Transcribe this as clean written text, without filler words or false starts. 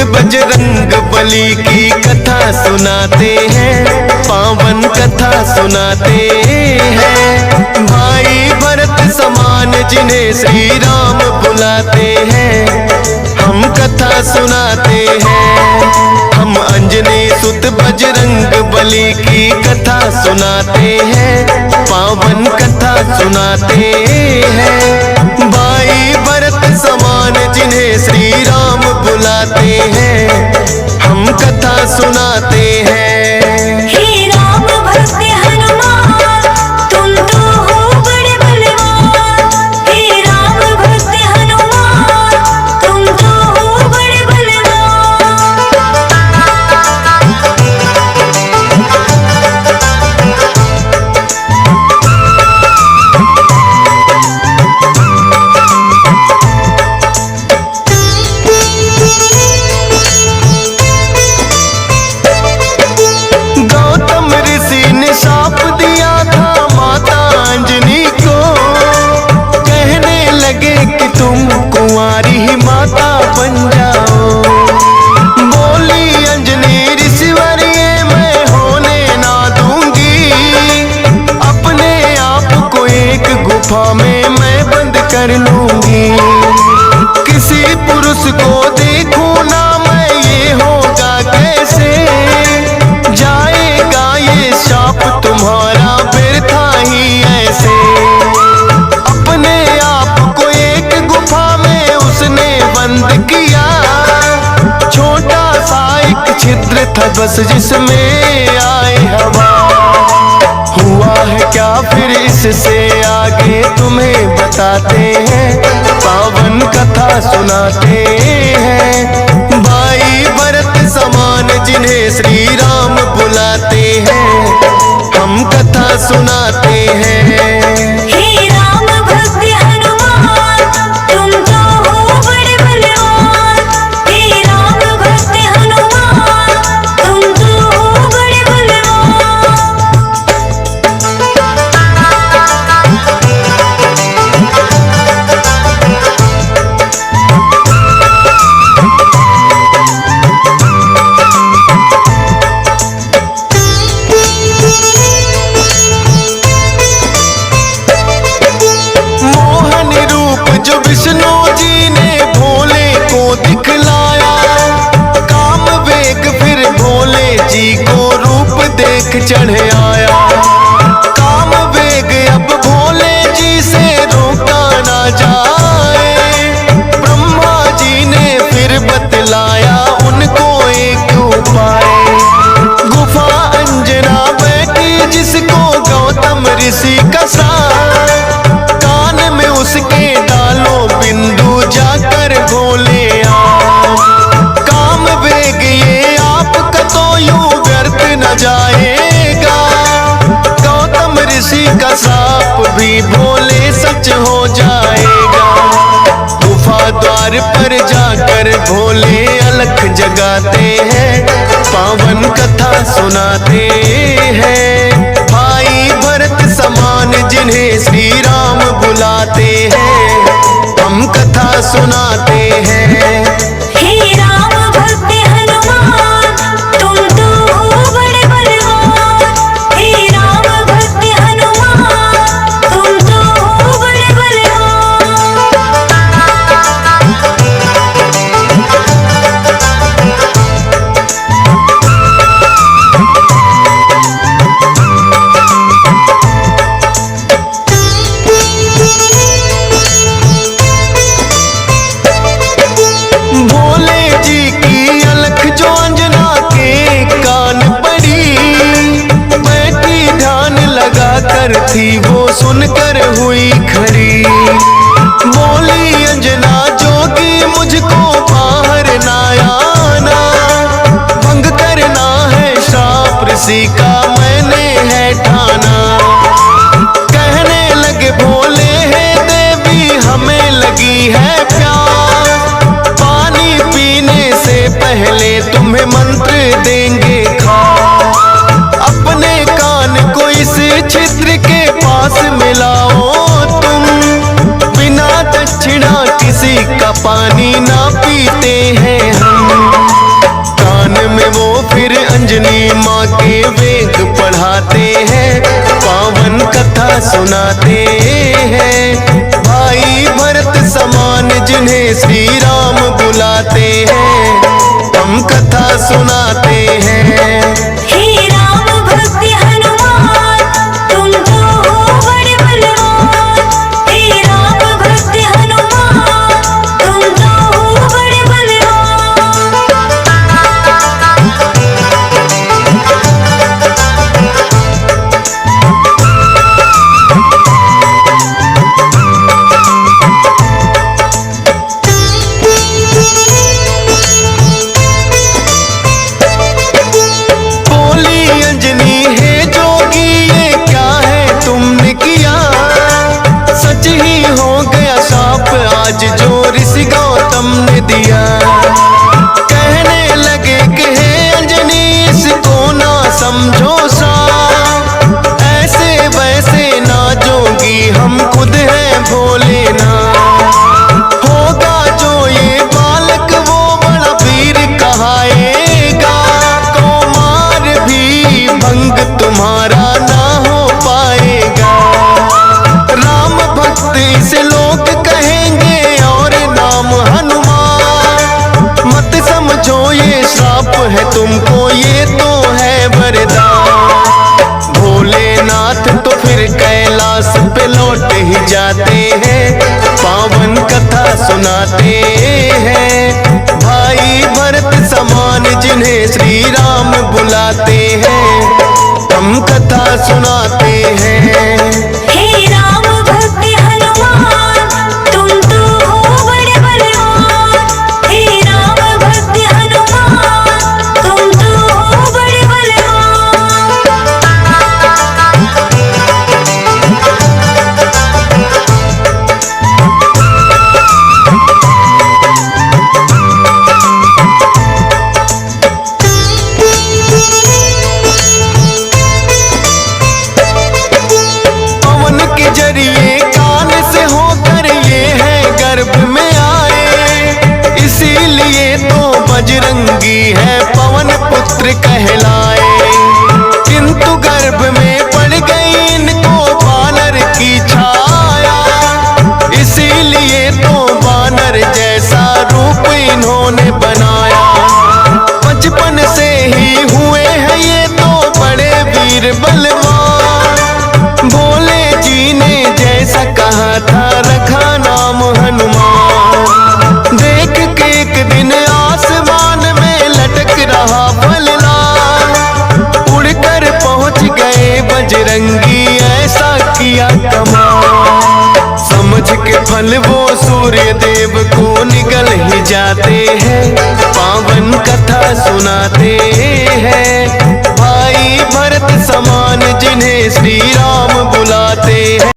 बजरंग बली की कथा सुनाते हैं, पावन कथा सुनाते हैं। भाई भरत समान जिन्हें श्री राम बुलाते हैं, हम कथा सुनाते हैं। हम अंजनी सुत बजरंग बली की कथा सुनाते हैं, पावन कथा सुनाते हैं। भाई भरत समान जिन्हें श्री राम बुलाते हैं, हम कथा सुनाते हैं। हे राम भक्त हनुमान, तुम तो हो बड़े बलवान। हे राम भक्त हनुमान, तुम तो हो बड़े बलवान। शाप दिया था माता अंजनी को, कहने लगे कि तुम कुंवारी ही माता बन जाओ। बोली अंजनी ऋषिवर ये मैं होने ना दूंगी, अपने आप को एक गुफा में मैं बंद कर लूंगी। किसी पुरुष को देखूं ना मैं, ये होगा कैसे? जाएगा ये शाप तुम्हारा व्यर्था ही ऐसे। अपने आप को एक गुफा में उसने बंद किया, छोटा सा एक छिद्र था बस जिसमें आए हवा। हुआ है क्या फिर इससे आगे तुम्हें बताते हैं, पावन कथा सुनाते हैं। भाई भरत समान जिन्हें श्री राम बुलाते हैं, हम कथा सुनाते हैं। हे राम भक्त हनुमान, तुम तो हो बड़े बलवान। हे राम भक्त हनुमान, तुम तो हो बड़े बलवान। जो विष्णु जी ने भोले को दिखलाया, काम वेग फिर भोले जी को रूप देख चढ़ आया। काम वेग अब भोले जी से रोका ना जाए, ब्रह्मा जी ने फिर बतलाया उनको एक उपाय। गुफा अंजना बैठी जिसको गौतम ऋषि का साथ, कान में उसके डालो बिंदु जाकर भोले आओ। काम वेग ये आपका तो यूं व्यर्थ न जाएगा, गौतम ऋषि का साप भी भोले सच हो जाएगा। गुफा द्वार पर जाकर भोले अलख जगाते हैं, पावन कथा सुनाते हैं। भाई भरत समान जिन्हें श्री राम बुलाते हैं, हम कथा सुनाते हैं। हे राम भक्त हनुमान, तुम तो हो बड़े बलवान। हे राम भक्त हनुमान, तुम तो हो बड़े बलवान। थी वो सुनकर हुई खड़ी, बोली अंजना जोगी मुझको बाहर ना आना, भंग करना है शाप ऋषि का मैंने है ठाना। कहने लगे भोले है देवी हमें लगी है प्यास, पानी पीने से पहले तुम्हें मंत्र देंगे खास। अपने कान को इस छिद्र के पास मिलाओ तुम, बिना दक्षिणा किसी का पानी ना पीते हैं हम। वेद पढ़ाते हैं, पावन कथा सुनाते हैं। भाई भरत समान जिन्हें श्री राम बुलाते हैं, हम कथा सुनाते हैं। हे राम भक्त हनुमान तुम तो हो बड़े बलवान। हे राम भक्त हनुमान तुम तो हो बड़े बलवान। बोली अंजनी है जोगी ये क्या है तुमने किया, सच ही हो गया साप आज जो ऋषि गौतम ने दिया। कहने लगे कि हे अंजनी इसको ना समझो साप, ऐसे वैसे ना जोगी हम खुद हैं भोले ना। होगा जो ये बालक वो बड़ा वीर कहाएगा, कुमार भी भंग तुम्हारा ना हो पाएगा। राम भक्त इसे लोग कहेंगे और नाम हनुमान, मत समझो ये श्राप है तुमको ये तो है वरदान। भोलेनाथ तो फिर कैलाश पे लौट ही जाते हैं, पावन कथा सुनाते हैं। भाई भरत समान जिन्हें श्री राम बुलाते हैं, हम कथा सुनाते हैं। हे राम भक्त हनुमान तुम तो हो बड़े बलवान। हे राम भक्त हनुमान तुम तो हो बड़े बलवान। पवन के जरिए कान से होकर ये है गर्भ में आए, इसीलिए तो बजरंगी है पवन पुत्र कहलाए। किंतु गर्भ में पड़ गई इनको वानर की छाया, इसीलिए तो वानर जैसा रूप इन्होंने बनाया। बचपन से ही हुए हैं ये तो बड़े वीर बलवान, भोले जी ने जैसा कहा था रखा नाम हनुमान। देख के एक दिन आसमान में लटक रहा फलदार, उड़कर पहुंच गए बजरंगी ऐसा किया कमाल। समझ के फल वो सूर्य देव को निगल ही जाते हैं, पावन कथा सुनाते हैं। भाई भरत समान जिन्हें श्री राम बुलाते हैं।